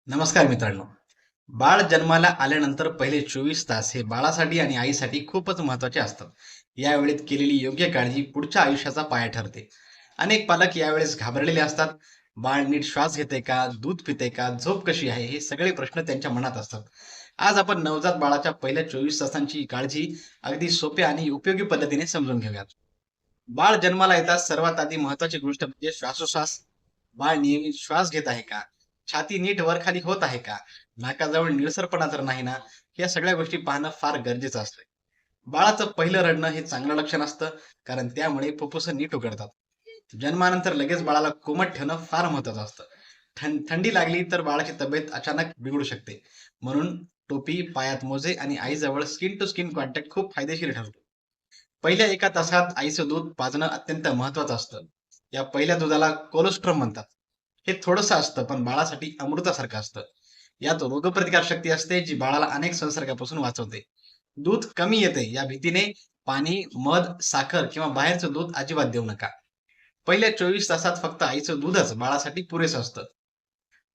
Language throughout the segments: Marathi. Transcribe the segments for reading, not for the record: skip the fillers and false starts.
नमस्कार मित्रांनो. बाळ जन्माला आल्यानंतर पहिले 24 तास हे बाळासाठी आणि आईसाठी खूपच महत्त्वाचे असतात. या वेळेत केलेली योग्य काळजी पुढच्या आयुष्याचा पाया ठरते. अनेक पालक यावेळेस घाबरलेले असतात. बाळ नीट श्वास घेते का? दूध पिते का? झोप कशी आहे? हे सगळे प्रश्न त्यांच्या मनात असतात. आज आपण नवजात बाळाच्या पहिल्या 24 तासांची काळजी अगदी सोप्या आणि उपयोगी पद्धतीने समजून घेऊयात. बाळ जन्माला येताच सर्वात आधी महत्त्वाची गोष्ट म्हणजे श्वासोश्वास. बाळ नियमित श्वास घेत आहे का? छाती नीट वर-खाली होत आहे का? नाकाजवळ निळसरपणा तर नाही ना? या सगळ्या गोष्टी पाहणं फार गरजेचं असतं. बाळाचं पहिलं रडणं हे चांगलं लक्षण असतं, कारण त्यामुळे फुफ्फुसं नीट उघडतात. जन्मानंतर लगेच बाळाला कोमट ठेवणं फार महत्त्वाचं असतं. थंडी लागली तर बाळाची तब्येत अचानक बिघडू शकते. म्हणून टोपी, पायात मोजे आणि आईजवळ स्किन टू स्किन कॉन्टॅक्ट खूप फायदेशीर ठरतो. पहिल्या 1 तासात आईचं दूध पाजणं अत्यंत महत्त्वाचं असतं. या पहिल्या दुधाला कोलोस्ट्रम म्हणतात. हे थोडंसं असतं, पण बाळासाठी अमृतासारखं असतं. यात रोगप्रतिकार शक्ती असते, जी बाळाला अनेक संसर्गापासून वाचवते. दूध कमी येते या भीतीने पाणी, मध, साखर किंवा बाहेरचं दूध अजिबात देऊ नका. पहिल्या 24 तासात फक्त आईचं दूधच बाळासाठी पुरेसं असतं.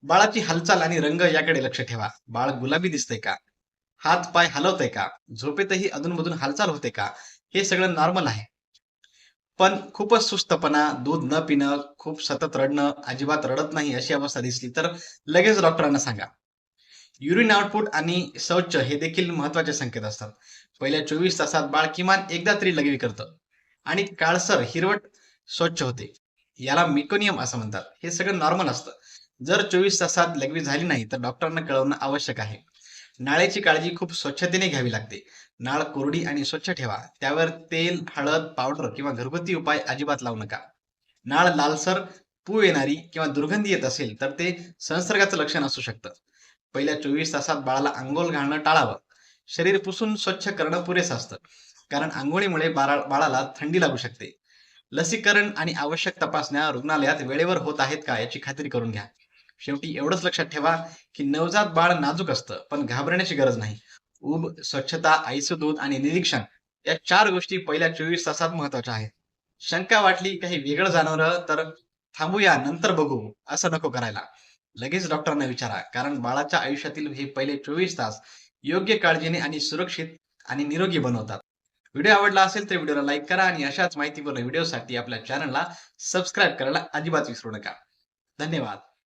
बाळाची हालचाल आणि रंग याकडे लक्ष ठेवा. बाळ गुलाबी दिसतंय का? हात-पाय हलवतंय का? झोपेतही अधून-मधून हालचाल होते का? हे सगळं नॉर्मल आहे. पण खूपच सुस्तपणा, दूध न पिणं, खूप सतत रडणं, अजिबात रडत नाही अशी अवस्था दिसली तर लगेच डॉक्टरांना सांगा. युरिन आउटपुट आणि शौच हे देखील महत्त्वाचे संकेत असतात. पहिल्या 24 तासात बाळ किमान एकदा तरी लघवी करतं आणि काळसर, हिरवट स्वच्छ होते. याला मेकोनियम असं म्हणतात. हे सगळं नॉर्मल असतं. जर 24 तासात लघवी झाली नाही तर डॉक्टरांना कळवणं आवश्यक आहे. नाळेची काळजी खूप स्वच्छतेने घ्यावी लागते. नाळ कोरडी आणि स्वच्छ ठेवा. त्यावर तेल, हळद, पावडर किंवा घरगुती उपाय अजिबात लावू नका. नाळ लालसर, पू येणारी किंवा दुर्गंधी येत असेल तर ते संसर्गाचं लक्षण असू शकतं. पहिल्या 24 तासात बाळाला अंघोळ घालणं टाळावं. शरीर पुसून स्वच्छ करणं पुरेसं असतं. कारण अंघोळीमुळे बाळाला थंडी लागू शकते. लसीकरण आणि आवश्यक तपासण्या रुग्णालयात वेळेवर होत आहेत का याची खात्री करून घ्या. शेवटी एवढंच लक्षात ठेवा, की नवजात बाळ नाजूक असतं, पण घाबरण्याची गरज नाही. ऊब, स्वच्छता, आईचं दूध आणि निरीक्षण या 4 गोष्टी पहिल्या 24 तासात महत्त्वाच्या आहेत. शंका वाटली, काही वेगळं जाणवलं तर थांबूया, नंतर बघू, असं नको करायला. लगेच डॉक्टरांना विचारा, कारण बाळाच्या आयुष्यातील हे पहिले 24 तास योग्य काळजीने आणि सुरक्षित आणि निरोगी बनवतात. व्हिडिओ आवडला असेल तर व्हिडिओला लाईक करा आणि अशाच माहितीपूर्ण व्हिडिओसाठी आपल्या चॅनलला सबस्क्राईब करायला अजिबात विसरू नका. धन्यवाद.